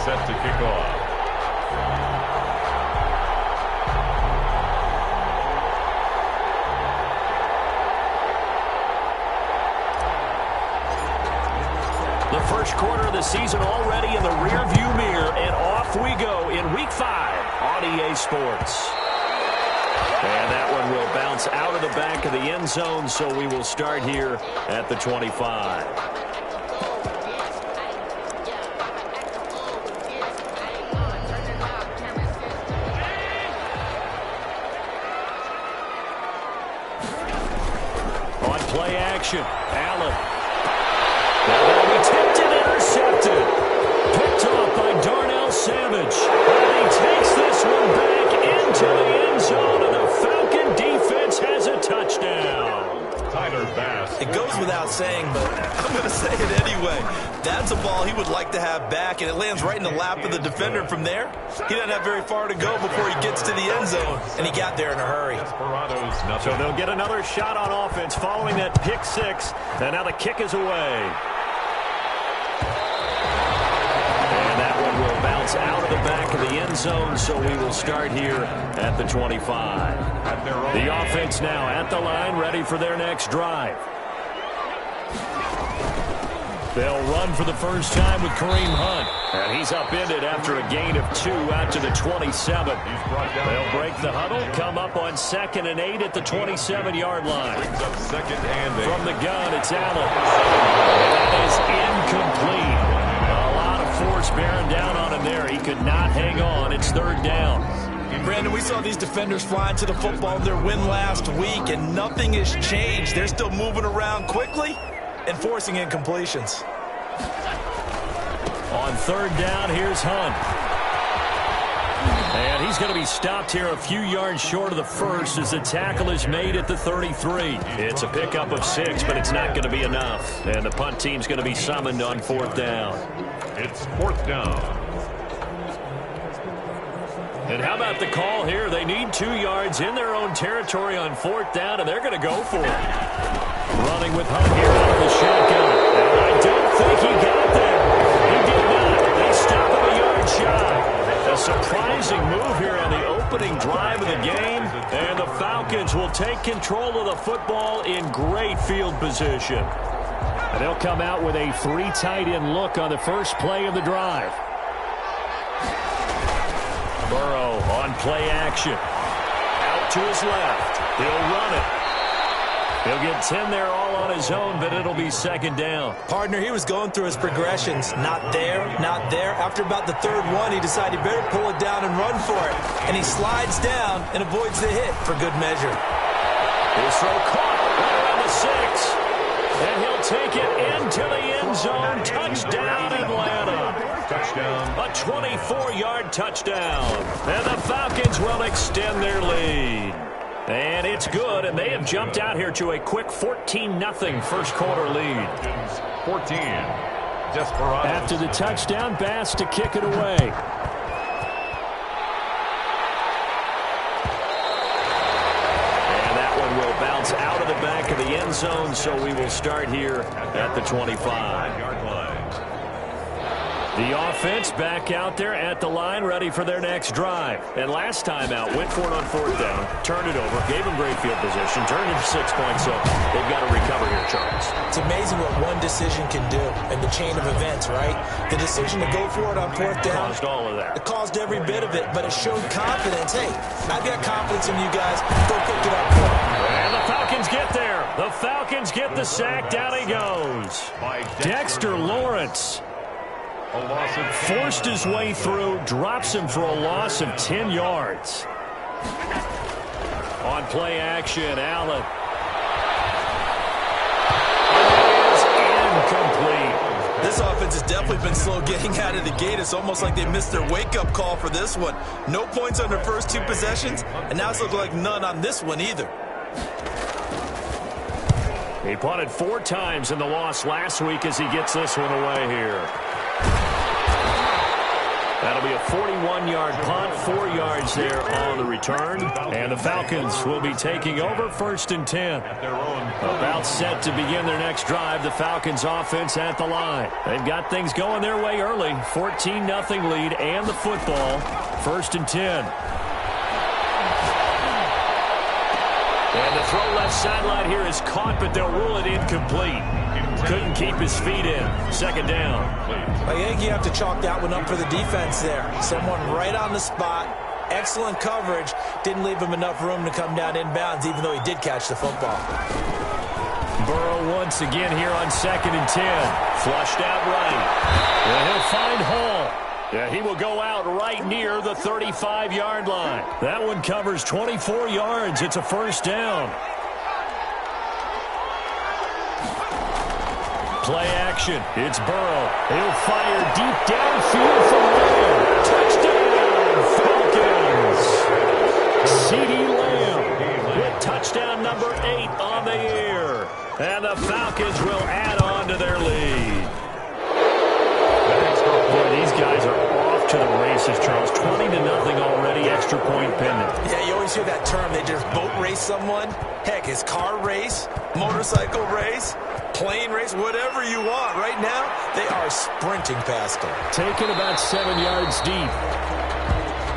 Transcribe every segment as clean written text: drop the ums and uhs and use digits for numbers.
set to kick off. The first quarter of the season already in the rearview mirror, and off we go in Week 5 on EA Sports. And that one will bounce out of the back of the end zone, so we will start here at the 25. On play action, Allen. Now that'll be tipped and intercepted. Picked off by Darnell Savage. And he takes this one back into the end zone, and the Falcon defense has a touchdown. Tyler Bass. It goes without saying, but I'm going to say it anyway. That's a ball he would like to have back, and it lands right in the lap of the defender. From there, he doesn't have very far to go before he gets to the end zone, and he got there in a hurry. Desperados, So they'll get another shot on offense following that pick six, and now the kick is away. And that one will bounce out of the back of the end zone, so we will start here at the 25. The offense now at the line, ready for their next drive. They'll run for the first time with Kareem Hunt. And he's upended after a gain of 2 out to the 27. They'll break the huddle, come up on 2nd and 8 at the 27-yard line. brings up 2nd and 8. From the gun, it's Allen. That is incomplete. A lot of force bearing down on him there. He could not hang on. It's 3rd down. Brandon, we saw these defenders flying to the football in their win last week, and nothing has changed. They're still moving around quickly and forcing incompletions. On 3rd down, here's Hunt. And he's going to be stopped here a few yards short of the first as the tackle is made at the 33. It's a pickup of 6, but it's not going to be enough. And the punt team's going to be summoned on 4th down. It's 4th down. And how about the call here? They need 2 yards in their own territory on 4th down, and they're going to go for it. Running with Hunt here out of the shotgun. And I don't think he got there. He did not. They stop him a yard shy. A surprising move here on the opening drive of the game. And the Falcons will take control of the football in great field position. And they'll come out with a 3 tight end look on the first play of the drive. Burrow on play action. Out to his left. He'll run it. He'll get 10 there all on his own, but it'll be 2nd down. Partner, he was going through his progressions. Not there, not there. After about the 3rd one, he decided he better pull it down and run for it. And he slides down and avoids the hit for good measure. His throw caught right around the 6. And he'll take it into the end zone. Touchdown, Atlanta. Touchdown. A 24-yard touchdown. And the Falcons will extend their lead. And it's good, and they have jumped out here to a quick 14-0 first quarter lead. 14. Desperados. After the touchdown, Bass to kick it away. And that one will bounce out of the back of the end zone, so we will start here at the 25-yard line. The offense back out there at the line, ready for their next drive. And last time out, went for it on 4th down, turned it over, gave them great field position, turned it 6 points, so they've got to recover here, Charles. It's amazing what one decision can do in the chain of events, right? The decision to go for it on 4th down. Caused all of that. It caused every bit of it, but it showed confidence. Hey, I've got confidence in you guys. Go pick it up. And the Falcons get there. The Falcons get the sack. Down he goes. Dexter Lawrence. Forced his way through, drops him for a loss of 10 yards. On play action, Allen. Incomplete. This offense has definitely been slow getting out of the gate. It's almost like they missed their wake-up call for this one. No points on their first 2 possessions, and now it's looking like none on this one either. He punted 4 times in the loss last week as he gets this one away here. That'll be a 41-yard punt, 4 yards there on the return. And the Falcons will be taking over 1st and 10. About set to begin their next drive, the Falcons offense at the line. They've got things going their way early. 14-0 lead and the football. 1st and 10. And the throw left sideline here is caught, but they'll rule it incomplete. Couldn't keep his feet in. 2nd down. I think you have to chalk that one up for the defense there. Someone right on the spot. Excellent coverage. Didn't leave him enough room to come down inbounds, even though he did catch the football. Burrow once again here on 2nd and 10. Flushed out right. And he'll find Hall. Yeah, he will go out right near the 35-yard line. That one covers 24 yards. It's a 1st down. Play action. It's Burrow. He'll fire deep downfield from Lamb. Touchdown, Falcons. CeeDee Lamb with touchdown number 8 on the year. And the Falcons will add on to their lead. Boy, these guys are off to the races, Charles. 20-0 already, extra point pending. Yeah, you always hear that term. They just boat race someone. Heck, it's car race, motorcycle race, plane race, whatever you want. Right now, they are sprinting past them. Taken about 7 yards deep.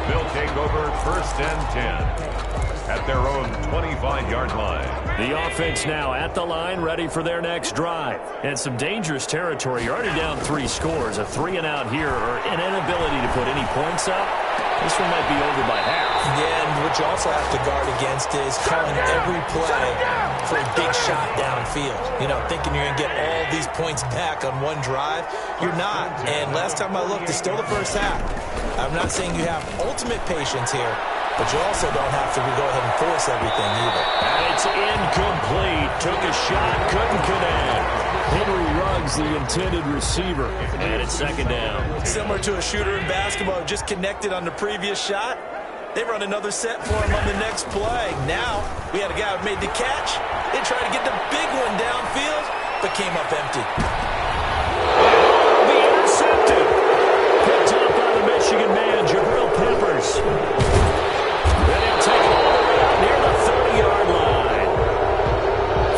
They'll take over 1st and 10 at their own 25-yard line. The offense now at the line, ready for their next drive. And some dangerous territory. You're already down 3 scores. A 3-and-out here, or an inability to put any points up. This one might be over by half. Yeah, and what you also have to guard against is calling every play for a big shot downfield. You know, thinking you're going to get all these points back on one drive. You're not. And last time I looked, it's still the first half. I'm not saying you have ultimate patience here, but you also don't have to go ahead and force everything either. And it's incomplete. Took a shot, couldn't connect. Henry Ruggs, the intended receiver. And it's 2nd down. Similar to a shooter in basketball, just connected on the previous shot. They run another set for him on the next play. Now, we had a guy who made the catch. They tried to get the big one downfield, but came up empty. Be intercepted. Picked up by the Michigan man, Jabril Peppers. Then he'll take it all the way out near the 30-yard line.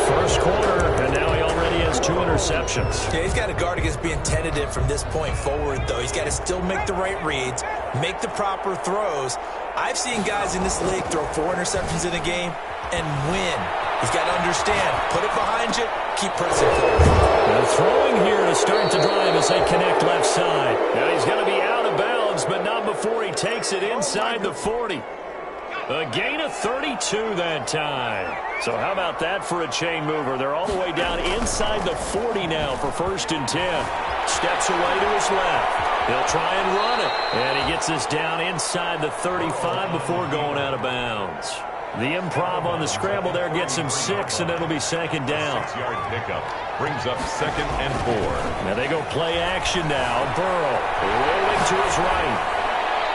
First quarter, and now he already has 2 interceptions. Yeah, he's got to guard against being tentative from this point forward, though. He's got to still make the right reads, make the proper throws. I've seen guys in this league throw 4 interceptions in a game and win. He's got to understand, put it behind you, keep pressing forward. The throwing here to start the drive as they connect left side. Now he's going to be out of bounds, but not before he takes it inside the 40. A gain of 32 that time. So how about that for a chain mover? They're all the way down inside the 40 now for 1st and 10. Steps away to his left. He'll try and run it. And he gets us down inside the 35 before going out of bounds. The improv on the scramble there gets him 6, and it'll be 2nd down. 6-yard pickup brings up 2nd and 4. Now they go play action now. Burrow rolling to his right.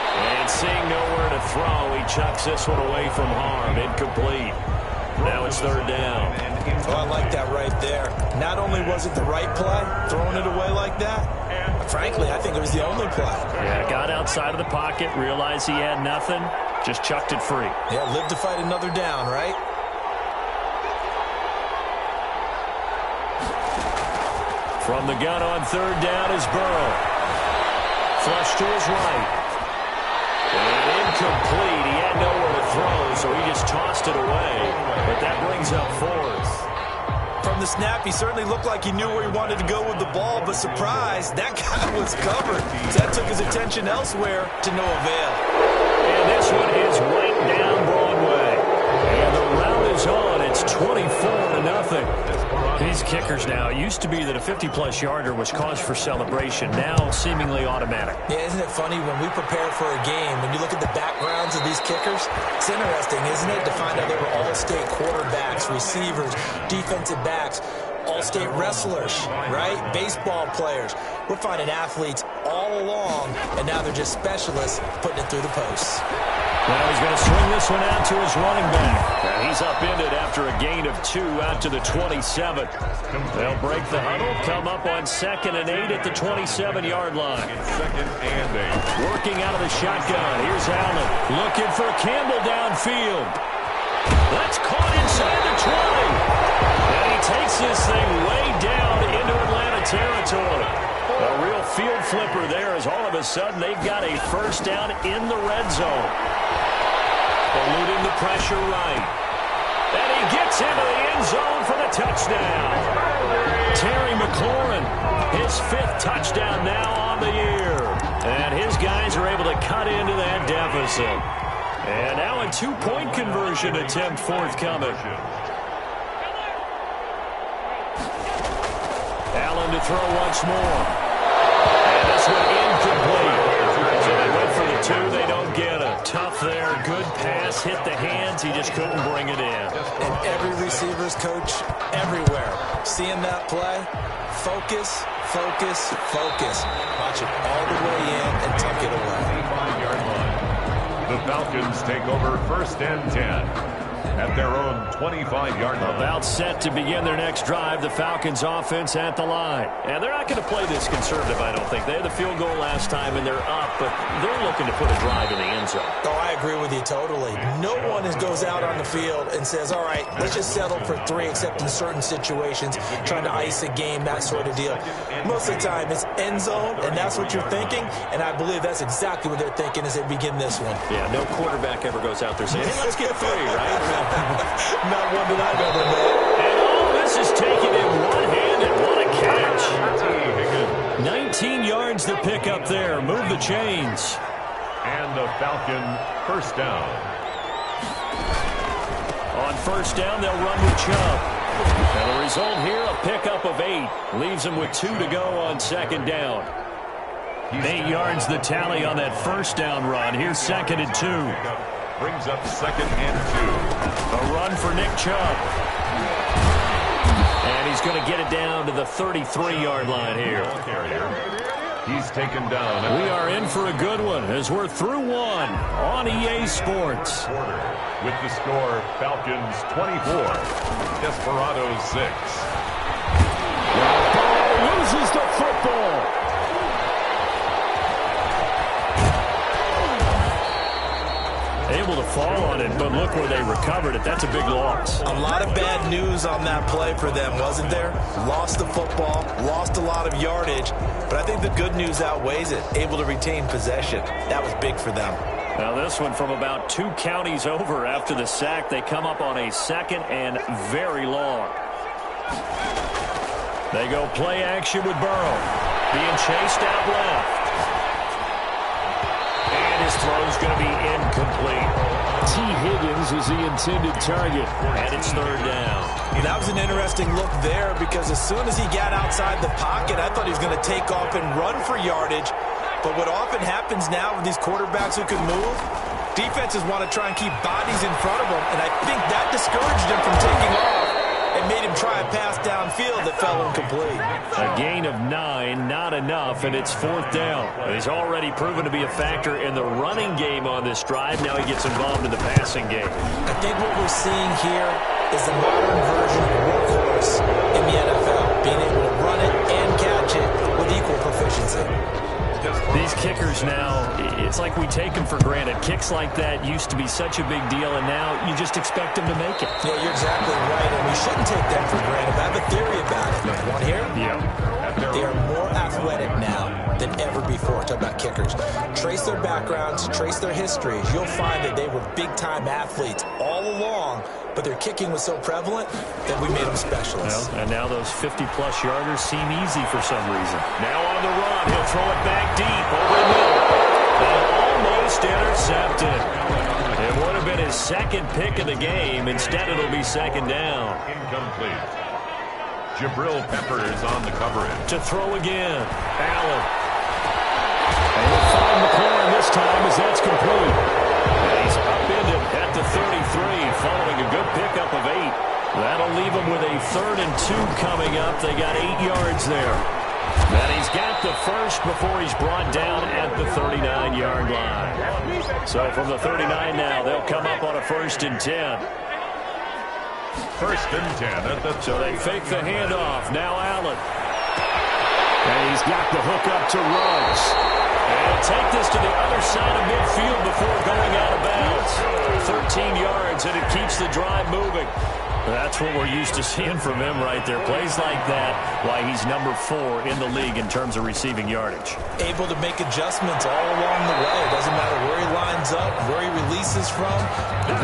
And seeing nowhere to throw, he chucks this one away from harm. Incomplete. Now it's 3rd down. Oh, I like that right there. Not only was it the right play, throwing it away like that, frankly, I think it was the only play. Yeah, got outside of the pocket, realized he had nothing, just chucked it free. Yeah, live to fight another down, right? From the gun on 3rd down is Burrow. Flush to his right. And incomplete. He had nowhere to throw, so he just tossed it away. But that brings up 4th. From the snap, he certainly looked like he knew where he wanted to go with the ball, but surprise, that guy was covered. So that took his attention elsewhere to no avail. And this one is right down Broadway. And the round is on. It's 24-0. These kickers now, it used to be that a 50-plus yarder was cause for celebration. Now seemingly automatic. Yeah, isn't it funny when we prepare for a game, when you look at the backgrounds of these kickers, it's interesting, isn't it, to find out they were all-state quarterbacks, receivers, defensive backs, all-state wrestlers, right? Baseball players. We're finding athletes all along, and now they're just specialists putting it through the posts. Now he's going to swing this one out to his running back. And he's upended after a gain of 2 out to the 27. They'll break the huddle, come up on 2nd and 8 at the 27-yard line. 2nd and 8. Working out of the shotgun. Here's Allen looking for Campbell downfield. That's caught inside the 20. And he takes this thing way down into Atlanta territory. A real field flipper there as all of a sudden they've got a first down in the red zone. Eluding the pressure right. And he gets into the end zone for the touchdown. Terry McLaurin, his 5th touchdown now on the year. And his guys are able to cut into that deficit. And now a 2-point conversion attempt forthcoming. Allen to throw once more. And this one incomplete. So they went for the 2. They don't get it. Tough there. Good pass. Hit the hands. He just couldn't bring it in. And every receiver's coach everywhere. Seeing that play, focus, focus, focus. Watch it all the way in and tuck it away. 25-yard line. The Falcons take over 1st and 10. At their own 25-yard line. About set to begin their next drive. The Falcons offense at the line. And they're not going to play this conservative, I don't think. They had the field goal last time, and they're up, but they're looking to put a drive in the end zone. Oh, I agree with you totally. No one goes out on the field and says, all right, let's just settle for 3, except in certain situations, trying to ice a game, that sort of deal. Most of the time, it's end zone, and that's what you're thinking, and I believe that's exactly what they're thinking as they begin this one. Yeah, no quarterback ever goes out there saying, hey, let's get 3, right? Not one that I've ever met. And all this is taken in one-handed. What a catch. 19 yards to pick up there. Move the chains. And the Falcon first down. On first down, they'll run with Chubb. And the result here, a pickup of 8. Leaves them with 2 to go on 2nd down. 8 yards the tally on that first down run. Here's 2nd and 2. Brings up 2nd and 2. A run for Nick Chubb. And he's going to get it down to the 33-yard line here. He's taken down. We are in for a good one as we're through 1 on EA Sports. With the score, Falcons 24, Desperados 6. Loses the football. Able to fall on it, but look where they recovered it. That's a big loss. A lot of bad news on that play for them, wasn't there? Lost the football, lost a lot of yardage, but I think the good news outweighs it. Able to retain possession. That was big for them. Now this one from about 2 counties over after the sack. They come up on a 2nd and very long. They go play action with Burrow. Being chased out left. His throw's going to be incomplete. T. Higgins is the intended target, and it's 3rd down. That was an interesting look there because as soon as he got outside the pocket, I thought he was going to take off and run for yardage. But what often happens now with these quarterbacks who can move, defenses want to try and keep bodies in front of them, and I think that discouraged him from taking off and made him try a pass downfield that fell incomplete. A gain of 9, not enough, and it's 4th down. He's already proven to be a factor in the running game on this drive. Now he gets involved in the passing game. I think what we're seeing here is the modern version of workhorse in the NFL, being able to run it and catch it with equal proficiency. These kickers now, it's like we take them for granted. Kicks like that used to be such a big deal, and now you just expect them to make it. Yeah, you're exactly right, and we shouldn't take them for granted. I have a theory about it. Want to hear? Yeah. They are more athletic now than ever before. Talk about kickers. Trace their backgrounds, trace their histories. You'll find that they were big-time athletes all along, but their kicking was so prevalent that we made them specialists. Well, and now those 50-plus yarders seem easy for some reason. Now on the run, he'll throw it back deep over the middle. And almost intercepted. It would have been his 2nd pick of the game. Instead, it'll be 2nd down. Incomplete. Jabril Peppers on the coverage. To throw again. Allen. And he'll find McLaurin this time as that's complete. And he's upended at the 33 following a good pickup of 8. That'll leave them with a 3rd and 2 coming up. They got 8 yards there. And he's got the first before he's brought down at the 39-yard line. So from the 39 now, they'll come up on a 1st and 10. 1st and 10 at the 30. So they fake the handoff. Now Allen. And he's got the hook up to Ruggs. And take this to the other side of midfield before going out of bounds. 13 yards, and it keeps the drive moving. That's what we're used to seeing from him right there. Plays like that, why he's number 4 in the league in terms of receiving yardage. Able to make adjustments all along the way. It doesn't matter where he lines up, where he releases from.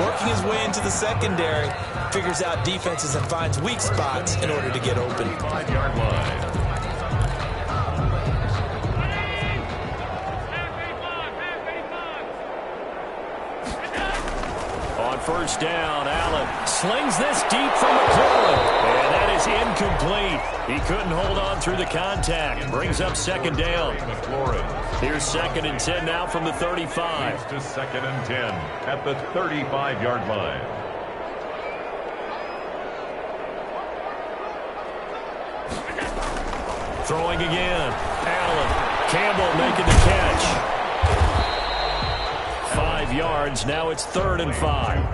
Working his way into the secondary, figures out defenses and finds weak spots in order to get open. 5-yard line. On 1st down, Allen slings this deep from McLaurin. And that is incomplete. He couldn't hold on through the contact. Brings up 2nd down. McLaurin. Here's 2nd and 10 now from the 35. To 2nd and 10 at the 35-yard line. Throwing again. Allen. Campbell making the catch. 5 yards. Now it's 3rd and 5.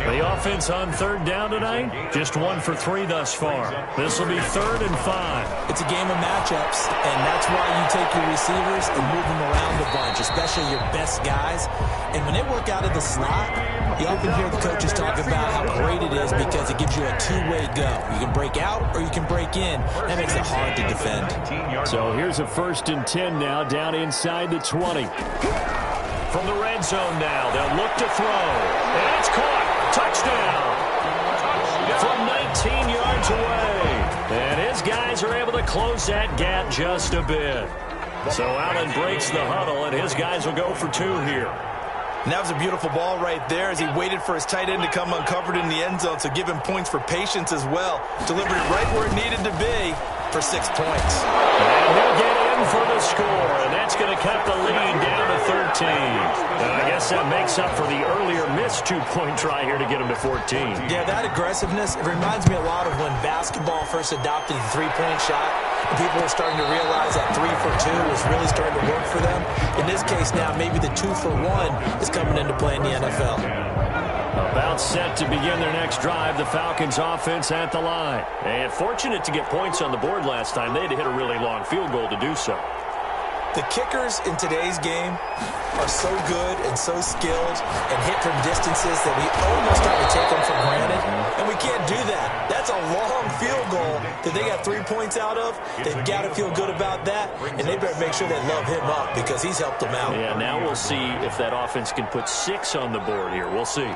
The offense on 3rd down tonight, just 1 for 3 thus far. This will be 3rd and 5. It's a game of matchups, and that's why you take your receivers and move them around a bunch, especially your best guys. And when they work out of the slot, you often hear the coaches talk about how great it is because it gives you a two-way go. You can break out or you can break in. That makes it hard to defend. So here's a 1st and 10 now down inside the 20. From the red zone now, they'll look to throw. And it's caught. Touchdown. From 19 yards away. And his guys are able to close that gap just a bit. So Allen breaks the huddle, and his guys will go for 2 here. And that was a beautiful ball right there as he waited for his tight end to come uncovered in the end zone, so give him points for patience as well. Delivered it right where it needed to be for 6 points. And he'll get in for the score, and that's going to cut the lead down to 13. And I guess that makes up for the earlier missed 2-point try here to get him to 14. Yeah, that aggressiveness, it reminds me a lot of when basketball first adopted the 3-point shot. And people were starting to realize that 3 for 2 was really starting to work for them. In this case now, maybe the 2 for 1 is coming into play in the NFL. About set to begin their next drive, the Falcons offense at the line. And fortunate to get points on the board last time. They had to hit a really long field goal to do so. The kickers in today's game are so good and so skilled and hit from distances that we almost start to take them for granted. And we can't do that. That's a long field goal that they got 3 points out of. They've got to feel good about that, and they better make sure they love him up because he's helped them out. Yeah, now we'll see if that offense can put 6 on the board here. We'll see.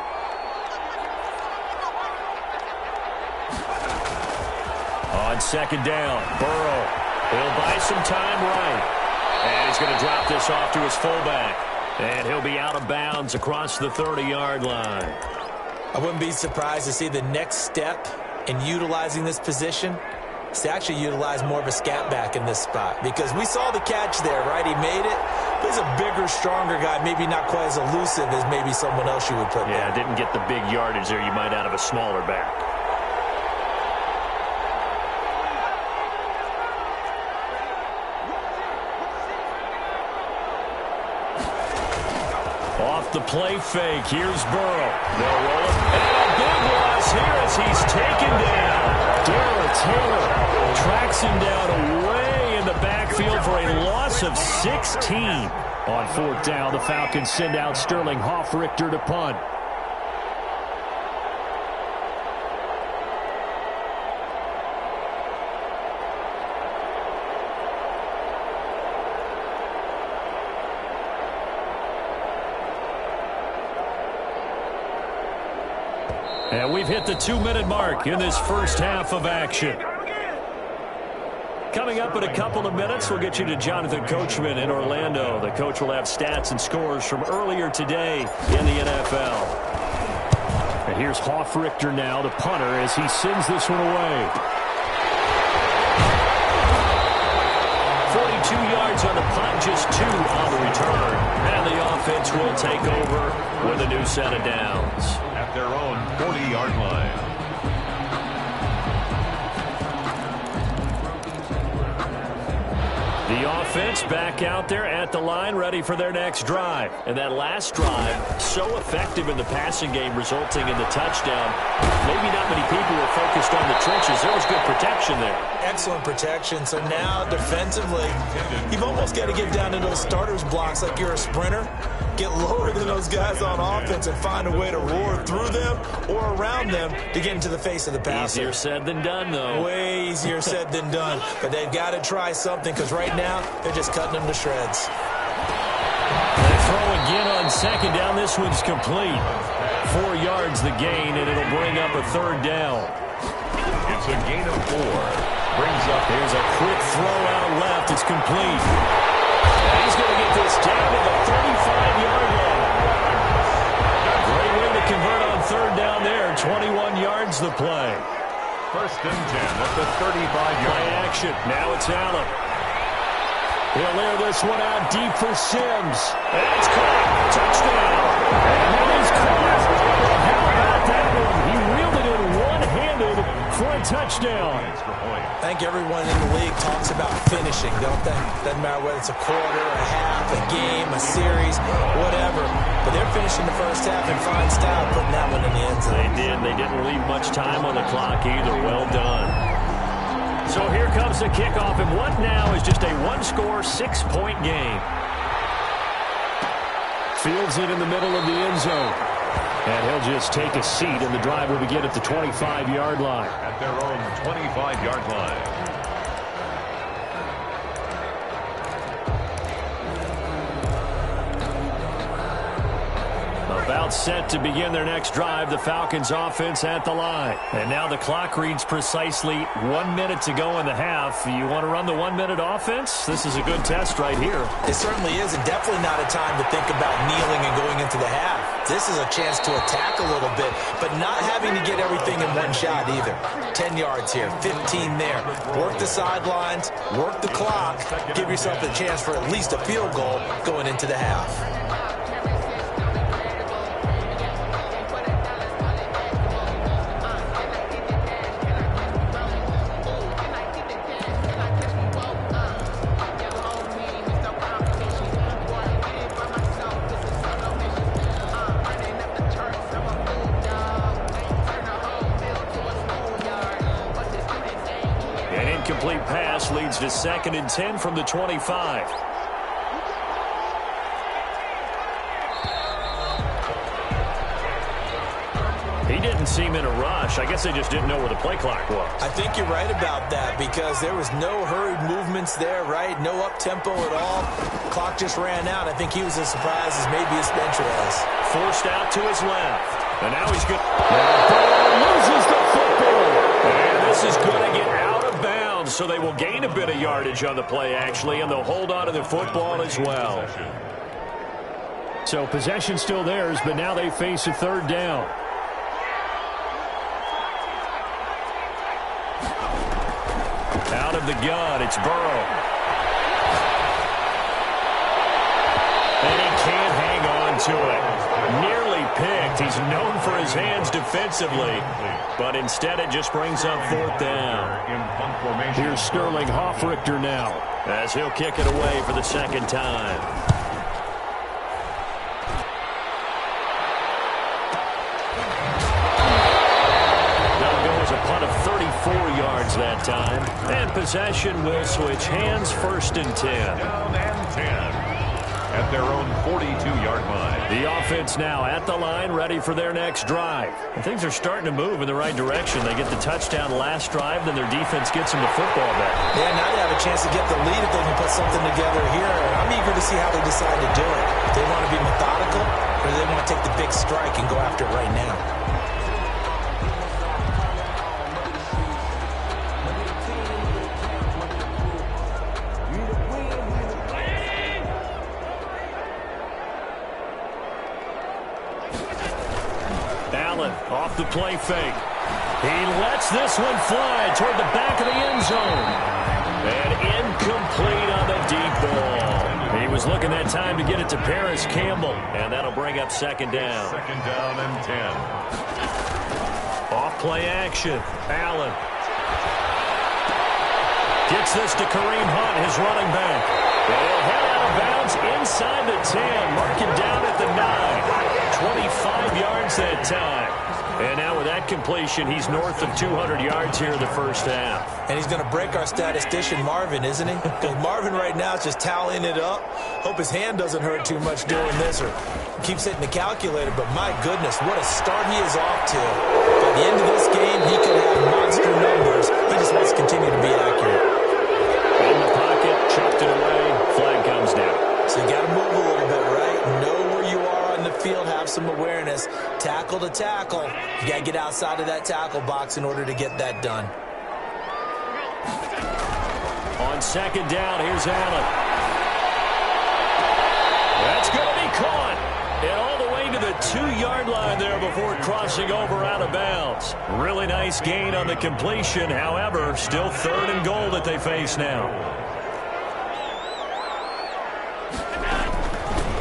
On 2nd down, Burrow. He'll buy some time right. And he's going to drop this off to his fullback. And he'll be out of bounds across the 30-yard line. I wouldn't be surprised to see the next step in utilizing this position is to actually utilize more of a scat back in this spot. Because we saw the catch there, right? He made it. But he's a bigger, stronger guy, maybe not quite as elusive as maybe someone else you would put there. Yeah, didn't get the big yardage there you might out of a smaller back. Off the play fake, here's Burrow. They'll roll it. And a big loss here as he's taken down. Darrell Taylor tracks him down away in the backfield for a loss of 16. On 4th down, the Falcons send out Sterling Hoffrichter to punt. And we've hit the 2-minute mark in this first half of action. Coming up in a couple of minutes, we'll get you to Jonathan Coachman in Orlando. The coach will have stats and scores from earlier today in the NFL. And here's Hoffrichter now, the punter, as he sends this one away. 42 yards on the punt, just 2 on the return. And the offense will take over with a new set of downs. At their own 40-yard line. The offense back out there at the line, ready for their next drive. And that last drive, so effective in the passing game, resulting in the touchdown. Maybe not many people were focused on the trenches. There was good protection there. Excellent protection. So now, defensively, you've almost got to get down to those starters blocks like you're a sprinter. Get lower than those guys on offense and find a way to roar through them or around them to get into the face of the passer. Easier said than done, though. Way easier said than done. But they've got to try something because right now they're just cutting them to shreds. They throw again on second down. This one's complete. 4 yards the gain, and it'll bring up a third down. It's a gain of 4. Brings up. Here's a quick throw out left. It's complete. And he's going to get this down to the 35-yard line. Great way to convert on third down there. 21 yards the play. First and 10 at the 35-yard Play line. action. Now it's Allen. He'll air this one out deep for Sims. That's caught. Touchdown. And that is caught. How about that one? He reeled it in one-handed for a touchdown. I think everyone in the league talks about finishing, don't they? Doesn't matter whether it's a quarter, a half, a game, a series, whatever. But they're finishing the first half in fine style, putting that one in the end zone. They did. They didn't leave much time on the clock either. Well done. So here comes the kickoff, and what now is just a one-score, 6-point game. Fields it in the middle of the end zone. And he'll just take a seat, and the drive will begin at the 25-yard line. At their own 25-yard line. About set to begin their next drive, the Falcons offense at the line. And now the clock reads precisely 1 minute to go in the half. You want to run the 1 minute offense? This is a good test right here. It certainly is, and definitely not a time to think about kneeling and going into the half. This is a chance to attack a little bit, but not having to get everything in one shot either. 10 yards here, 15 there. Work the sidelines, work the clock, give yourself a chance for at least a field goal going into the half. Incomplete pass leads to 2nd and 10 from the 25. He didn't seem in a rush. I guess they just didn't know where the play clock was. I think you're right about that because there was no hurried movements there, right? No up-tempo at all. Clock just ran out. I think he was as surprised as maybe his bench was. Forced out to his left. And now he's good. Loses the football. And this is going to get out of bounds, so they will gain a bit of yardage on the play, actually, and they'll hold on to the football as well. So possession still theirs, but now they face a third down. Out of the gun, it's Burrow. And he can't hang on to it. Nearly picked. He's known for his hands defensively, but instead it just brings up 4th down. Here's Sterling Hoffrichter now, as he'll kick it away for the 2nd time. A punt of 34 yards that time. And possession will switch hands, 1st and 10. Down and 10 at their own 42-yard line. The offense now at the line, ready for their next drive. And things are starting to move in the right direction. They get the touchdown last drive, then their defense gets them the football back. Yeah, now they have a chance to get the lead if they can put something together here. I'm eager to see how they decide to do it. Do they want to be methodical, or do they want to take the big strike and go after it right now? Off the play fake. He lets this one fly toward the back of the end zone. And incomplete on the deep ball. He was looking that time to get it to Paris Campbell. And that'll bring up 2nd down. 2nd down and 10. Off play action. Allen. Gets this to Kareem Hunt, his running back. They'll head out of bounds inside the 10. Marking down at the 9. 25 yards that time. And now with that completion, he's north of 200 yards here in the first half. And he's going to break our statistician, Marvin, isn't he? Because Marvin right now is just tallying it up. Hope his hand doesn't hurt too much doing this or keeps hitting the calculator. But my goodness, what a start he is off to. By the end of this game, he could have monster numbers. He just wants to continue to be accurate. In the pocket, chucked it away. Flag comes down. So you got to move a little bit, right? Know where you are on the field, have some awareness. Tackle to tackle. You got to get outside of that tackle box in order to get that done. On second down, here's Allen. That's going to be caught. And all the way to the 2-yard line there before crossing over out of bounds. Really nice gain on the completion. However, still 3rd and goal that they face now.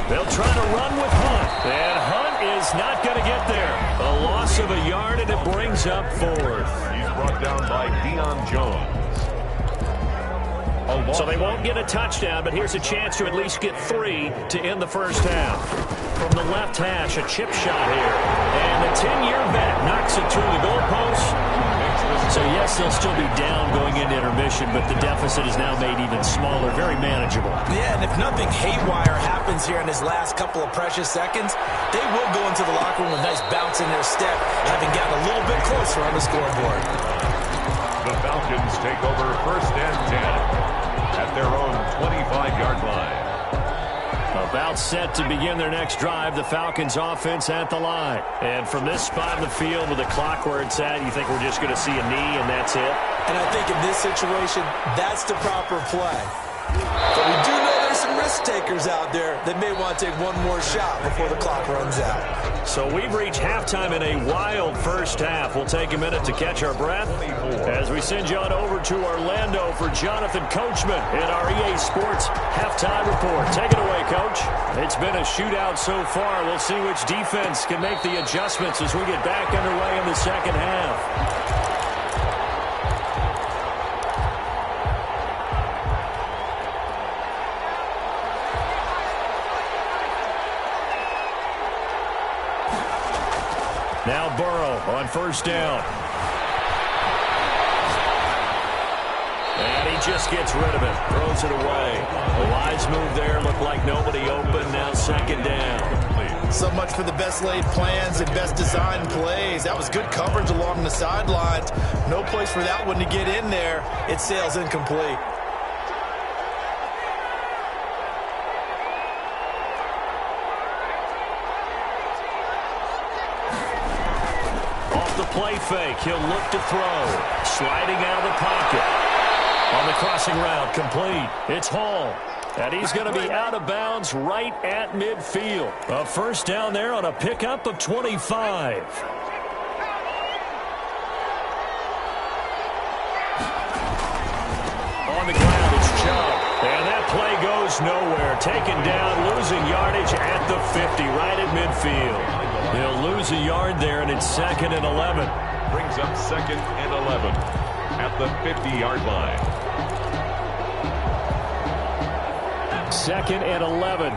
They'll try to run with Hunt. And Hunt is not going to get there. A loss of a yard, and it brings up 4th. He's brought down by Deion Jones. So they won't get a touchdown, but here's a chance to at least get 3 to end the first half. From the left hash, a chip shot here. And the 10-year vet knocks it through the goalpost. So, yes, they'll still be down going into intermission, but the deficit is now made even smaller, very manageable. Yeah, and if nothing haywire happens here in his last couple of precious seconds, they will go into the locker room with a nice bounce in their step, having gotten a little bit closer on the scoreboard. The Falcons take over 1st and 10 at their own 25-yard line. About set to begin their next drive, the Falcons offense at the line. And from this spot in the field with the clock where it's at, you think we're just going to see a knee and that's it? And I think in this situation, that's the proper play. But we do know there's some risk takers out there that may want to take one more shot before the clock runs out. So we've reached halftime in a wild first half. We'll take a minute to catch our breath as we send you on over to Orlando for Jonathan Coachman in our EA Sports Halftime Report. Take it away, Coach. It's been a shootout so far. We'll see which defense can make the adjustments as we get back underway in the second half. Now Burrow on first down. And he just gets rid of it. Throws it away. A wise move there. Looked like nobody open. Now second down. So much for the best laid plans and best designed plays. That was good coverage along the sidelines. No place for that one to get in there. It sails incomplete. Play fake. He'll look to throw. Sliding out of the pocket. On the crossing route, complete. It's Hall. And he's going to be out of bounds right at midfield. A first down there on a pickup of 25. On the ground, it's Chubb. And that play goes nowhere. Taken down, losing yardage at the 50, right at midfield. They'll lose a yard there, and it's 2nd and 11. Brings up 2nd and 11 at the 50-yard line. 2nd and 11.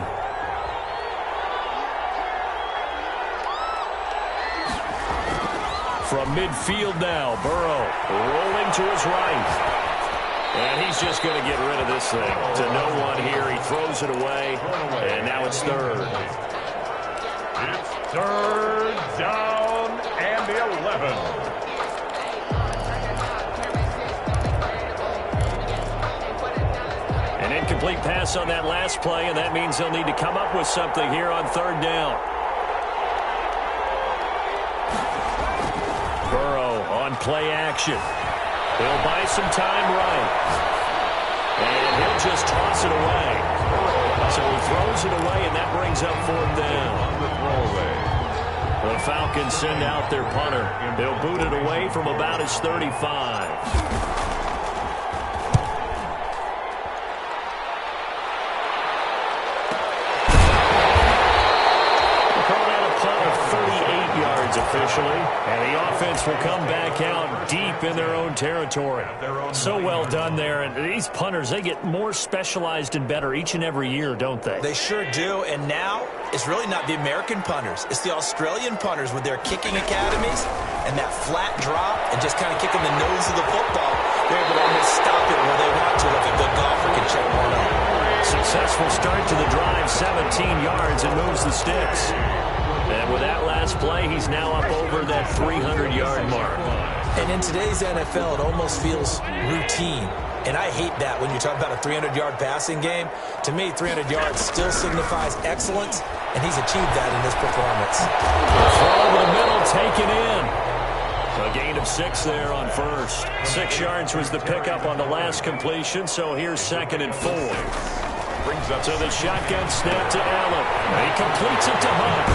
From midfield now, Burrow rolling to his right. And he's just going to get rid of this thing. To no one here. He throws it away, and now it's 3rd. It's 3rd down and 11. An incomplete pass on that last play, and that means they'll need to come up with something here on 3rd down. Burrow on play action. He'll buy some time right. And he'll just toss it away. So he throws it away, and that brings up 4th down. The Falcons send out their punter. They'll boot it away from about his 35. Calling out a punt of 38 yards, a officially, and the offense will come back out deep in their own territory. So well done there, and these punters, they get more specialized and better each and every year, don't they? They sure do, and now it's really not the American punters. It's the Australian punters with their kicking academies and that flat drop and just kind of kicking the nose of the football. They're able to almost stop it where they want to if a good golfer can check one up. Successful start to the drive, 17 yards, and moves the sticks. And with that last play, he's now up over that 300-yard mark. And in today's NFL, it almost feels routine. And I hate that when you talk about a 300-yard passing game. To me, 300 yards still signifies excellence, and he's achieved that in this performance. Throw over the middle, taken in. A gain of 6 there on first. 6 yards was the pickup on the last completion, so here's 2nd and 4. So the shotgun snap to Allen. He completes it to Hunt.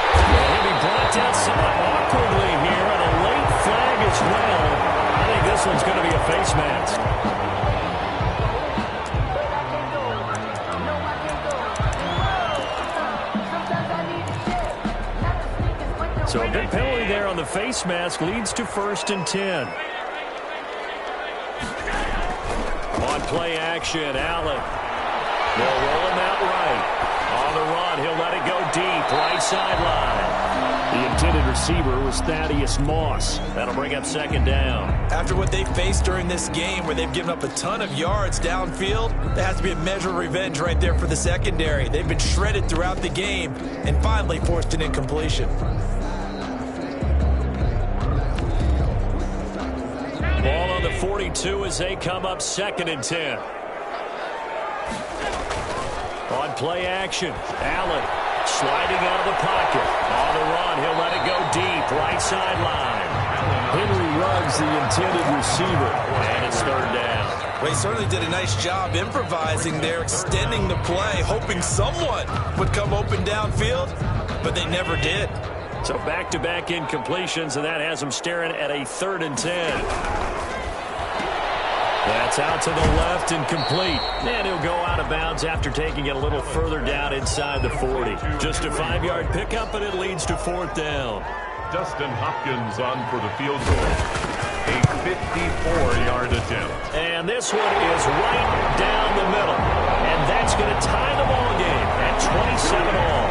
And he'll be brought down somewhat awkwardly here, and a late flag as well. I think this one's going to be a face mask. So a big penalty there on the face mask leads to 1st and 10. On play action, Allen. They'll roll him out right. On the run, he'll let it go deep, right sideline. The intended receiver was Thaddeus Moss. That'll bring up 2nd down. After what they faced during this game where they've given up a ton of yards downfield, there has to be a measure of revenge right there for the secondary. They've been shredded throughout the game and finally forced an incompletion. Ball on the 42 as they come up 2nd and 10. On play action, Allen sliding out of the pocket. On the run, he'll let it go deep, right sideline. Henry Ruggs, the intended receiver, and it's 3rd down. Well, he certainly did a nice job improvising there, extending the play, hoping someone would come open downfield, but they never did. So back-to-back incompletions, and that has him staring at a 3rd and 10. That's out to the left and complete. And he'll go out of bounds after taking it a little further down inside the 40. Just a 5-yard pickup, and it leads to 4th down. Dustin Hopkins on for the field goal. A 54-yard attempt. And this one is right down the middle. And that's going to tie the ball game at 27 all.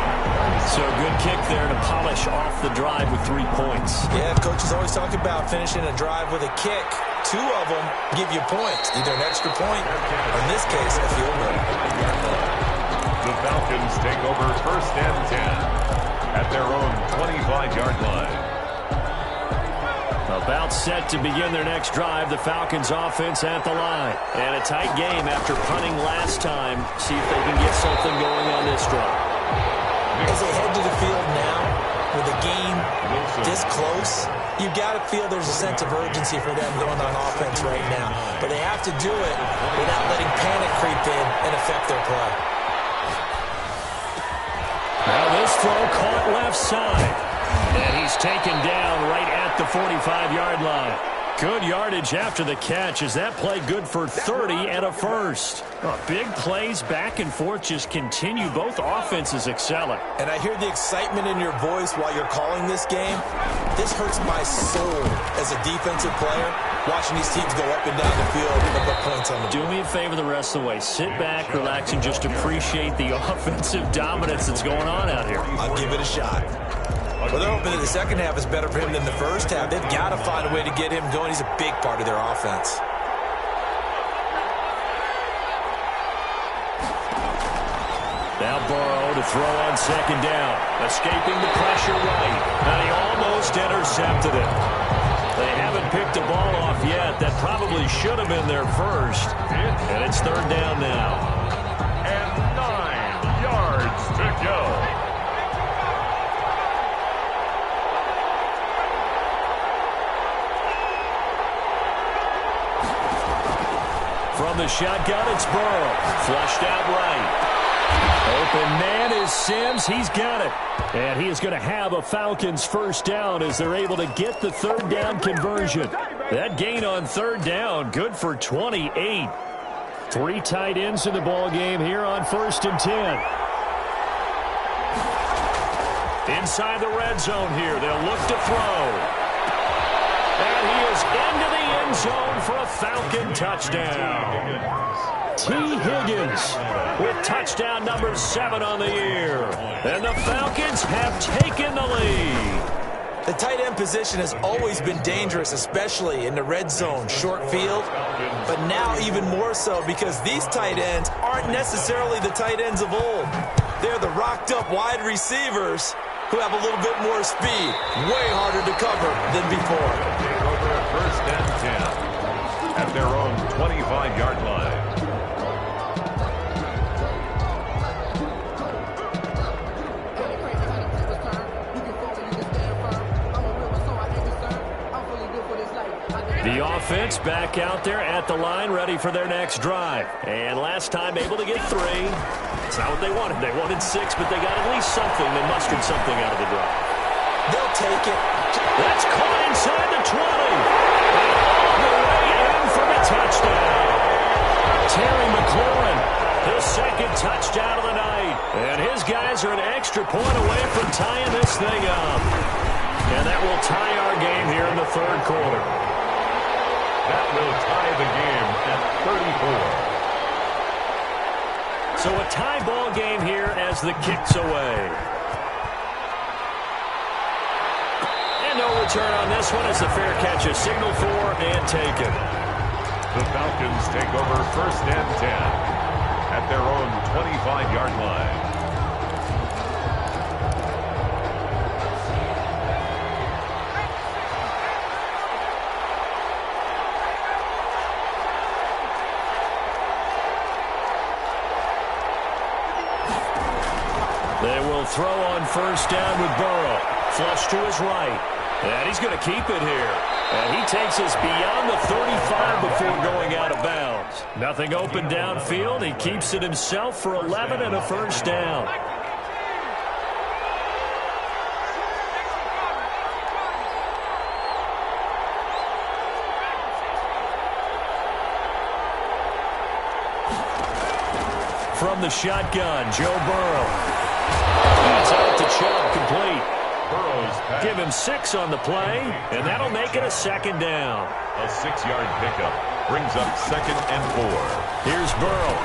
So good kick there to polish off the drive with 3 points. Yeah, coaches always talk about finishing a drive with a kick. 2 of them give you points, either an extra point or, in this case, a field goal. The Falcons take over 1st and 10 at their own 25-yard line. About set to begin their next drive, the Falcons offense at the line. And a tight game after punting last time. See if they can get something going on this drive. As they head to the field now, with the game this close, you've got to feel there's a sense of urgency for them going on offense right now. But they have to do it without letting panic creep in and affect their play. Now this throw caught left side. And he's taken down right at the 45-yard line. Good yardage after the catch. Is that play good for 30 and a first? Big plays back and forth just continue. Both offenses excelling. And I hear the excitement in your voice while you're calling this game. This hurts my soul as a defensive player, watching these teams go up and down the field and put points on them. Do me a favor the rest of the way. Sit back, relax, and just appreciate the offensive dominance that's going on out here. I'll give it a shot. Well, they're hoping that the second half is better for him than the first half. They've got to find a way to get him going. He's a big part of their offense. Now Burrow to throw on 2nd down. Escaping the pressure right. And he almost intercepted it. They haven't picked the ball off yet. That probably should have been their first. And it's 3rd down now. And 9 yards to go. From the shotgun, it's Burrow. Flushed out right. Open man is Sims. He's got it. And he is going to have a Falcons 1st down as they're able to get the 3rd down conversion. That gain on 3rd down, good for 28. 3 tight ends in the ball game here on 1st and 10. Inside the red zone here, they'll look to throw. And he is into the end zone for a Falcon touchdown. T. Higgins with touchdown number 7 on the year. And the Falcons have taken the lead. The tight end position has always been dangerous, especially in the red zone, short field. But now even more so because these tight ends aren't necessarily the tight ends of old. They're the rocked-up wide receivers who have a little bit more speed. Way harder to cover than before. Take over at 1st and 10 at their own 25-yard line. The offense back out there at the line, ready for their next drive. And last time able to get 3. It's not what they wanted. They wanted 6, but they got at least something. They mustered something out of the drive. They'll take it. That's caught inside the 20. And all the way in for the touchdown. Terry McLaurin, his second touchdown of the night. And his guys are an extra point away from tying this thing up. And that will tie our game here in the 3rd quarter. That will tie the game at 34. So a tie ball game here as the kick's away. And no return on this one as the fair catch is signaled for and taken. The Falcons take over 1st and 10 at their own 25-yard line. They will throw on 1st down with Burrow. Flush to his right. And he's going to keep it here. And he takes us beyond the 35 before going out of bounds. Nothing open downfield. He keeps it himself for 11 and a 1st down. From the shotgun, Joe Burrow. He's out to Chubb, complete. Give him 6 on the play, and that'll make it a 2nd down. A 6-yard pickup brings up 2nd and 4. Here's Burrow.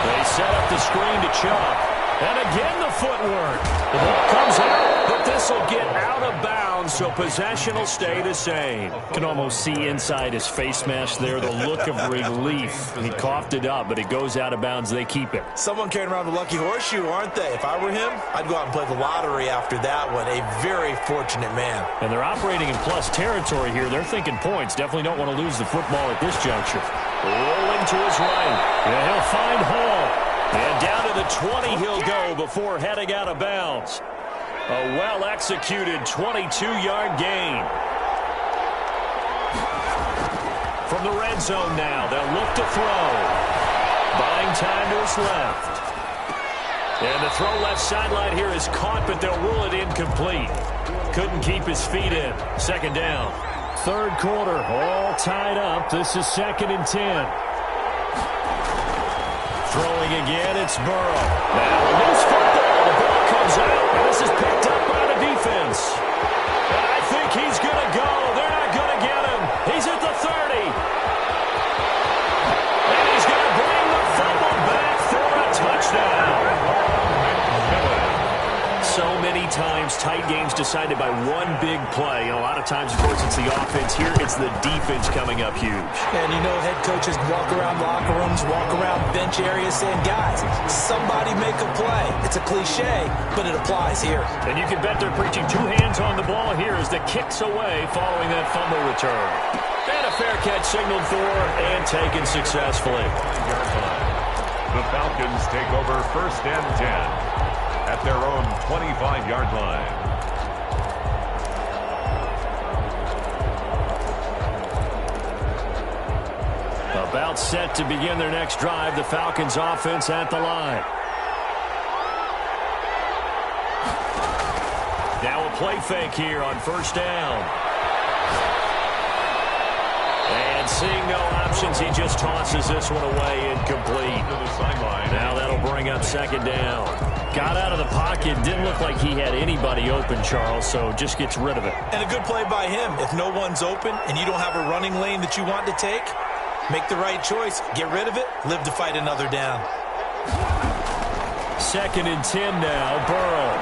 They set up the screen to Chubb. And again the footwork. The ball comes out, but this will get out of bounds, so possession will stay the same. Can almost see inside his face mask there, the look of relief. He coughed it up, but it goes out of bounds. They keep it. Someone carrying around the lucky horseshoe, aren't they? If I were him, I'd go out and play the lottery after that one. A very fortunate man. And they're operating in plus territory here. They're thinking points. Definitely don't want to lose the football at this juncture. Rolling to his right. And he'll find Hall. And down to the 20 he'll go before heading out of bounds. A well-executed 22-yard gain. From the red zone now, they'll look to throw. Buying time to his left. And the throw left sideline here is caught, but they'll rule it incomplete. Couldn't keep his feet in. 2nd down. 3rd quarter, all tied up. This is 2nd and 10. Throwing again, it's Burrow. Now a loose football. The ball comes out, and this is picked up by the defense. And I think he's going to go. They're not going to get him. He's at the 30. And he's going to bring the fumble back for a touchdown. So many times, tight games decided by one big play. And a lot of times, of course, it's the offense. Here, it's the defense coming up huge. And you know head coaches walk around locker rooms, walk around bench areas saying, guys, somebody make a play. It's a cliche, but it applies here. And you can bet they're preaching 2 hands on the ball here as the kick's away following that fumble return. And a fair catch signaled for and taken successfully. The Falcons take over 1st and 10 at their own 25-yard line. About set to begin their next drive, the Falcons offense at the line. Now a play fake here on 1st down. And seeing no options, he just tosses this one away incomplete. Now that'll bring up 2nd down. Got out of the pocket. Didn't look like he had anybody open, Charles, so just gets rid of it. And a good play by him. If no one's open and you don't have a running lane that you want to take, make the right choice. Get rid of it. Live to fight another down. 2nd and 10 now. Burrow.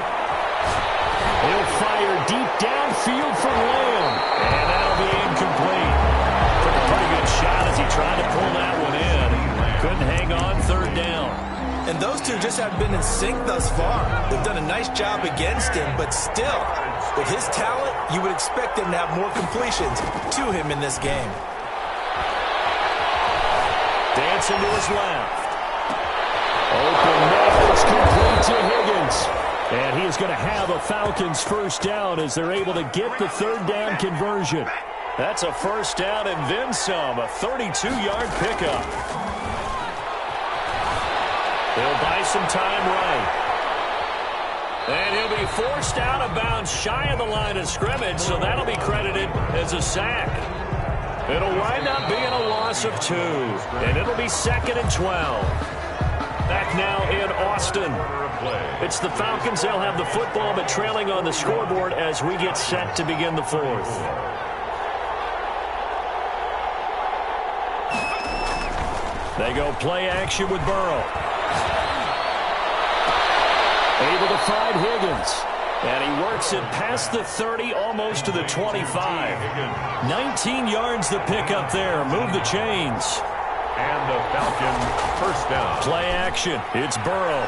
He'll fire deep downfield for Lamb. And that'll be incomplete. Took a pretty good shot as he tried to pull that one in. Couldn't hang on 3rd down. And those two just haven't been in sync thus far. They've done a nice job against him, but still, with his talent, you would expect him to have more completions to him in this game. Dancing to his left. Open man, it's complete to Higgins. And he is going to have a Falcons 1st down as they're able to get the 3rd down conversion. That's a 1st down and then some, a 32-yard pickup. They'll buy some time right. And he'll be forced out of bounds shy of the line of scrimmage, so that'll be credited as a sack. It'll wind up being a loss of 2, and it'll be 2nd and 12. Back now in Austin. It's the Falcons. They'll have the football, but trailing on the scoreboard as we get set to begin the 4th. They go play action with Burrow. Able to find Higgins. And he works it past the 30, almost to the 25. 19 yards the pick up there. Move the chains. And the Falcons 1st down. Play action. It's Burrow.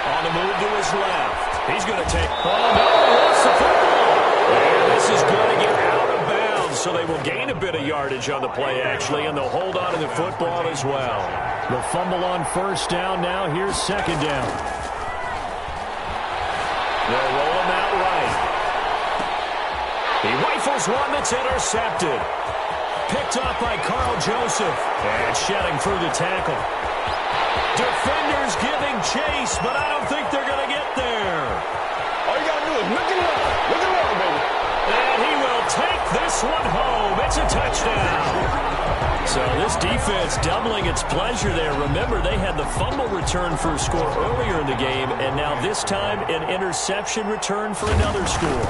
On the move to his left. He's going to take... Oh, no, he lost the football. And this is going to get out of bounds, so they will gain a bit of yardage on the play, actually, and they'll hold on to the football as well. The fumble on 1st down now. Here's 2nd down. They'll roll him out right. He rifles one that's intercepted. Picked up by Carl Joseph. And shedding through the tackle. Defenders giving chase, but I don't think they're going to get there. All you got to do is look around. Look around, baby. And he will take this one home. It's a touchdown. So this defense doubling its pleasure there. Remember, they had the fumble return for a score earlier in the game, and now this time an interception return for another score.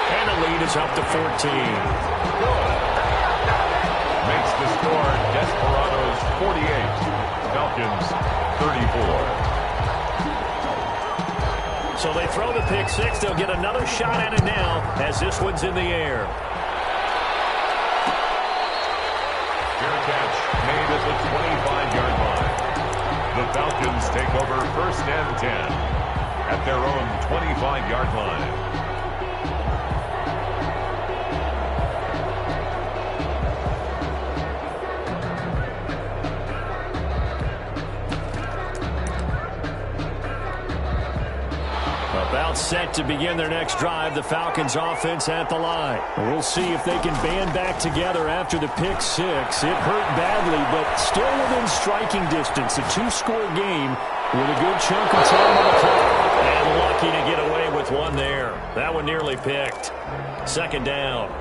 And the lead is up to 14. Makes the score Desperados 48, Falcons 34. So they throw the pick 6. They'll get another shot at it now as this one's in the air. Fair catch made at the 25-yard line. The Falcons take over 1st and 10 at their own 25-yard line. About set to begin their next drive, the Falcons offense at the line. We'll see if they can band back together after the pick 6. It hurt badly, but still within striking distance. A 2-score game with a good chunk of time on the clock. And lucky to get away with one there. That one nearly picked. 2nd down.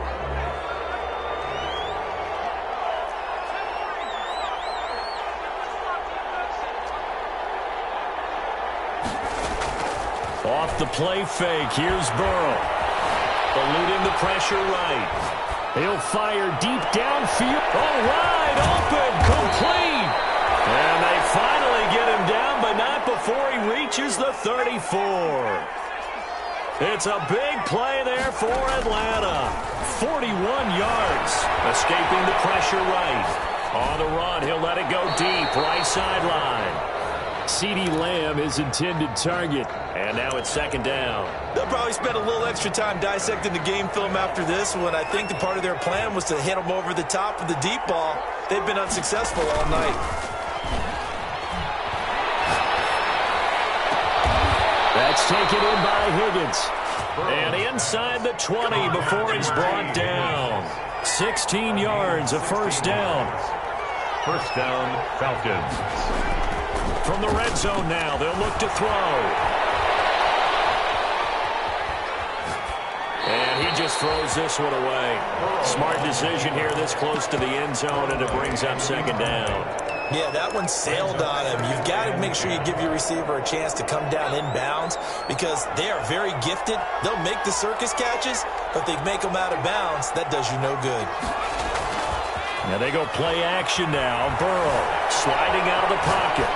Off the play fake, here's Burrow. Eluding the pressure right. He'll fire deep downfield. Oh, wide open, complete. And they finally get him down, but not before he reaches the 34. It's a big play there for Atlanta. 41 yards, escaping the pressure right. On the run, he'll let it go deep, right sideline. CeeDee Lamb, his intended target. And now it's 2nd down. They'll probably spend a little extra time dissecting the game film after this one. I think the part of their plan was to hit him over the top of the deep ball. They've been unsuccessful all night. That's taken in by Higgins. And inside the 20 before he's brought down. 16 yards, a 1st down. 1st down, Falcons. From the red zone now, they'll look to throw. And he just throws this one away. Smart decision here this close to the end zone, and it brings up 2nd down. Yeah, that one sailed on him. You've got to make make sure you give your receiver a chance to come down inbounds because they are very gifted. They'll make the circus catches, but if they make them out of bounds, that does you no good. Now they go play action now. Burrow sliding out of the pocket.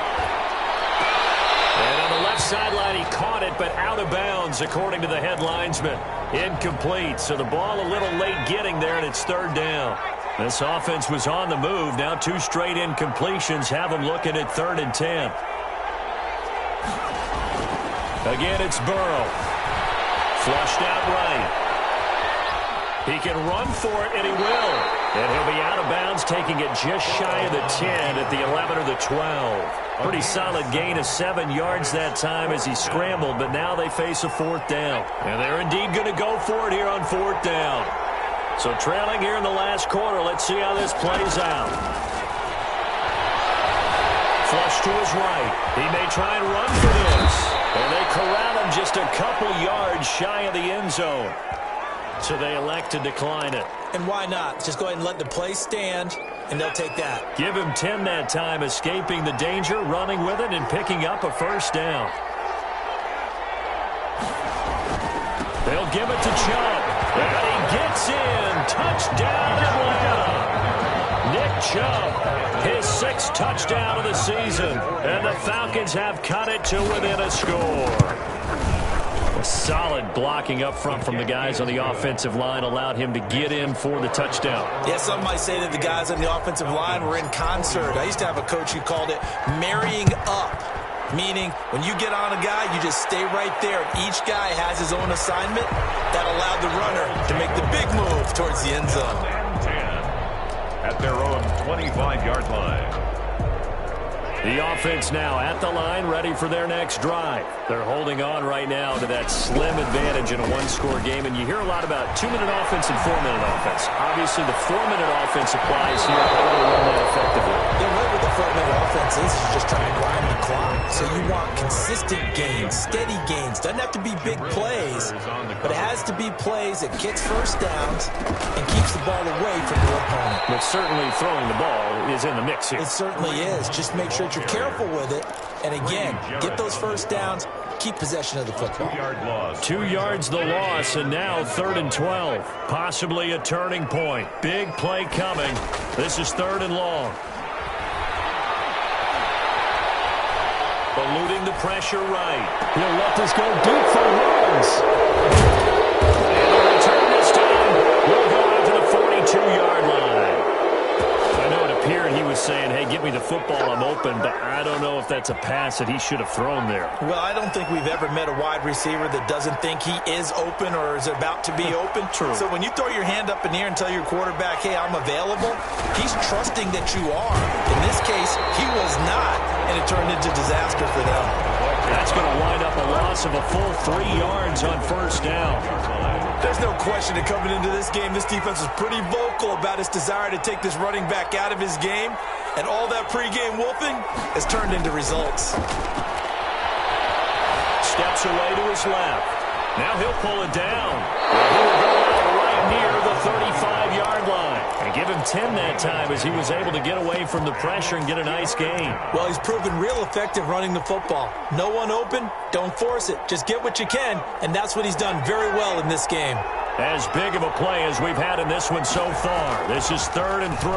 And on the left sideline, he caught it, but out of bounds, according to the head linesman. Incomplete, so the ball a little late getting there, and it's third down. This offense was on the move. Now 2 straight incompletions have them looking at 3rd and 10. Again, it's Burrow. Flushed out right. He can run for it, and he will. And he'll be out of bounds, taking it just shy of the 10 at the 11 or the 12. Pretty solid gain of 7 yards that time as he scrambled, but now they face a 4th down. And they're indeed going to go for it here on 4th down. So trailing here in the last quarter, let's see how this plays out. Flush to his right. He may try and run for this. And they corral him just a couple yards shy of the end zone. So they elect to decline it. And why not? Just go ahead and let the play stand, and they'll take that. Give him 10 that time, escaping the danger, running with it, and picking up a 1st down. They'll give it to Chubb. And he gets in. Touchdown, Atlanta. Nick Chubb, his 6th touchdown of the season. And the Falcons have cut it to within a score. Solid blocking up front from the guys on the offensive line allowed him to get in for the touchdown. Yeah, some might say that the guys on the offensive line were in concert. I used to have a coach who called it marrying up, meaning when you get on a guy, you just stay right there. Each guy has his own assignment that allowed the runner to make the big move towards the end zone. 10 at their own 25-yard line. The offense now at the line, ready for their next drive. They're holding on right now to that slim advantage in a 1-score game, and you hear a lot about 2-minute offense and 4-minute offense. Obviously, the 4-minute offense applies here. How do they run that effectively? Yeah, right with the 4-minute offense is just trying to grind the clock. So you want consistent gains, steady gains. Doesn't have to be big plays, but it has to be plays that gets 1st downs and keeps the ball away from your opponent. But certainly throwing the ball is in the mix here. It certainly is. Just make sure you're careful with it. And again, get those 1st downs, keep possession of the football. 2 yards the loss, and now 3rd and 12. Possibly a turning point. Big play coming. This is 3rd and long. Eluding the pressure right. He'll let this go deep for runs. And the return this time will go out to the 42-yard line. I know it appeared he was saying, hey, get me the football, I'm open, but I don't know if that's a pass that he should have thrown there. Well, I don't think we've ever met a wide receiver that doesn't think he is open or is about to be open. True. So when you throw your hand up in the air and tell your quarterback, hey, I'm available, he's trusting that you are. In this case, he was not, and it turned into disaster for them. That's going to wind up a loss of a full 3 yards on 1st down. There's no question that coming into this game, this defense was pretty vocal about its desire to take this running back out of his game, and all that pregame wolfing has turned into results. Steps away to his left. Now he'll pull it down. He will go out right near the 35-yard line. And give him 10 that time as he was able to get away from the pressure and get a nice gain. Well, he's proven real effective running the football. No one open, don't force it. Just get what you can, and that's what he's done very well in this game. As big of a play as we've had in this one so far. This is 3rd and 3.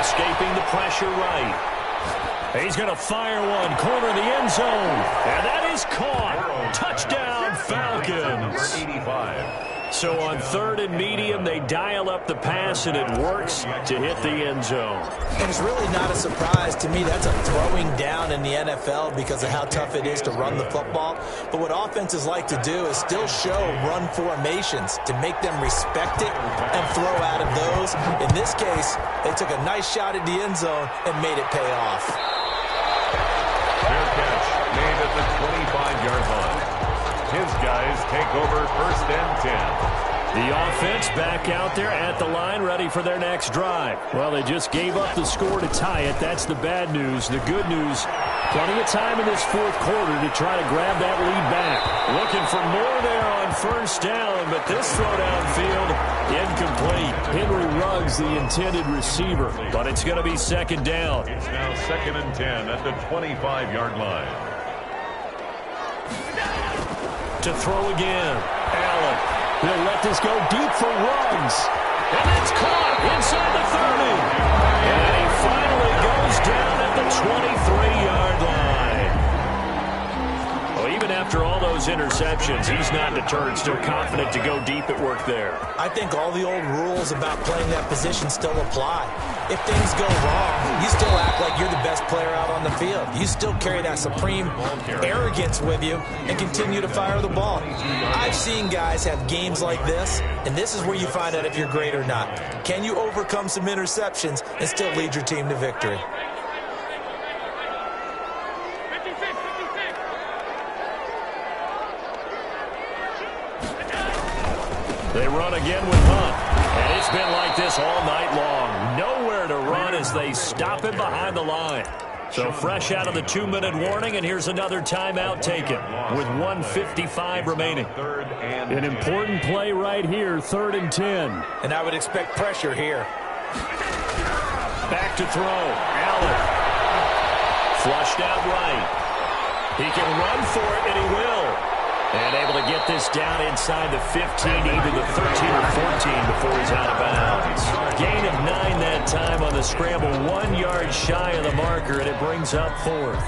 Escaping the pressure right. He's going to fire one, corner the end zone. And that is caught. Touchdown, Falcons. 85. So on 3rd and medium, they dial up the pass, and it works to hit the end zone. And it's really not a surprise to me. That's a throwing down in the NFL because of how tough it is to run the football. But what offenses like to do is still show run formations to make them respect it and throw out of those. In this case, they took a nice shot at the end zone and made it pay off. Fair catch made at the 25-yard line. His guys take over 1st and 10. The offense back out there at the line, ready for their next drive. Well, they just gave up the score to tie it. That's the bad news. The good news, Plenty of time in this fourth quarter to try to grab that lead back. Looking for more there on first down, but this throw downfield incomplete. Henry Ruggs, the intended receiver, but it's going to be second down. It's now 2nd and 10 at the 25-yard line. To throw again. Allen. He'll let this go deep for Ruggs. And it's caught inside the 30. And he finally goes down at the 23-yard line. Well, even after all those interceptions, he's not deterred, still confident to go deep at work there. I think all the old rules about playing that position still apply. If things go wrong, you still act like you're the best player out on the field. You still carry that supreme arrogance with you and continue to fire the ball. I've seen guys have games like this, and this is where you find out if you're great or not. Can you overcome some interceptions and still lead your team to victory? They run again with Hunt. And it's been like this all night long. Nowhere to run as they stop him behind the line. So fresh out of the 2-minute warning, and here's another timeout taken with 1:55 remaining. An important play right here, 3rd and 10. And I would expect pressure here. Back to throw. Allen. Flushed out right. He can run for it, and he will. And able to get this down inside the 15, either the 13 or 14 before he's out of bounds. Gain of 9 that time on the scramble, 1 yard shy of the marker, and it brings up 4th.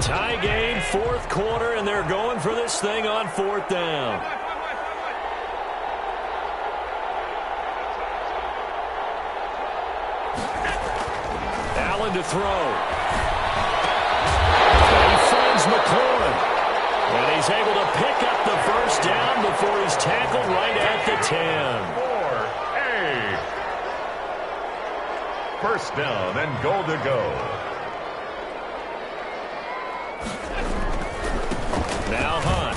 Tie game, 4th quarter, and they're going for this thing on 4th down. Allen to throw. And he finds McLaurin. And he's able to pick up the first down before he's tackled right at the 10. 4A. First down and goal to go. Now Hunt.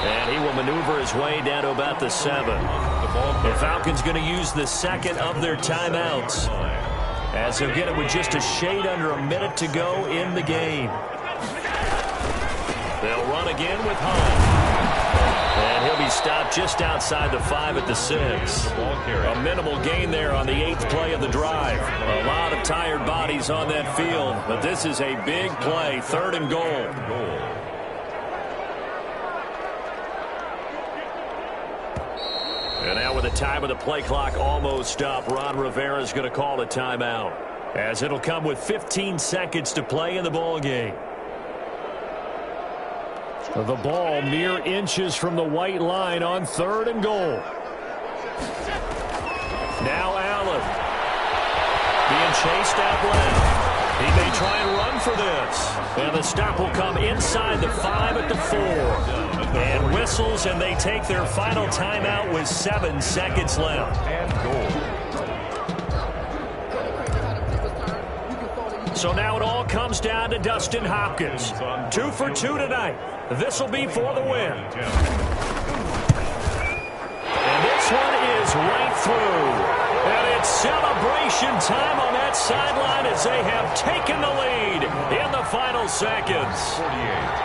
And he will maneuver his way down to about the 7. The Falcons going to use the second of their timeouts, as they'll get it with just a shade under a minute to go in the game. They'll run again with Hunt. And he'll be stopped just outside the 5 at the 6. A minimal gain there on the 8th play of the drive. A lot of tired bodies on that field, but this is a big play, 3rd and goal. And now with the time of the play clock almost up, Ron Rivera is going to call a timeout, as it'll come with 15 seconds to play in the ball game. The ball mere inches from the white line on 3rd and goal. Now Allen. Being chased out left. He may try and run for this. And the stop will come inside the 5 at the 4. And whistles, and they take their final timeout with 7 seconds left. And goal. So now it all comes down to Dustin Hopkins. 2 for 2 tonight. This will be for the win. And this one is right through. And it's celebration time on that sideline as they have taken the lead in the final seconds.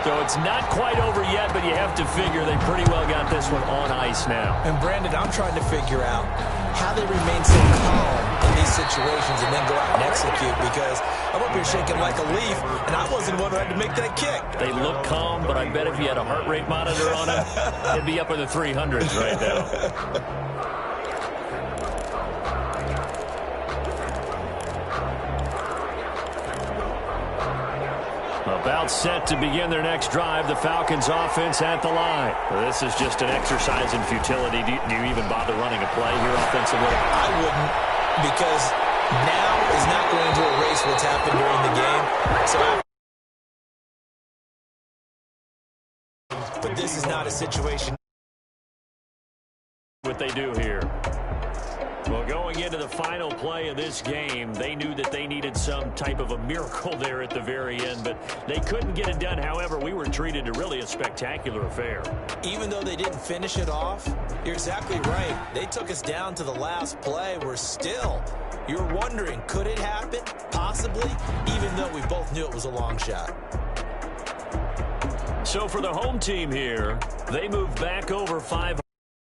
So it's not quite over yet, but you have to figure they pretty well got this one on ice now. And Brandon, I'm trying to figure out how they remain so calm in these situations and then go out and execute, because I'm up here shaking like a leaf, and I wasn't the one who had to make that kick. They look calm, but I bet if you had a heart rate monitor on them, it'd be up in the 300s right now. About set to begin their next drive, the Falcons offense at the line. This is just an exercise in futility. Do you even bother running a play here offensively? I wouldn't, because now is not going to erase what's happened during the game. But this is not a situation. What they do here. Well, going into the final play of this game, they knew that they needed some type of a miracle there at the very end, but they couldn't get it done. However, we were treated to really a spectacular affair. Even though they didn't finish it off, you're exactly right. They took us down to the last play. We're still You're wondering, could it happen? Possibly, even though we both knew it was a long shot. So for the home team here, they move back over 500.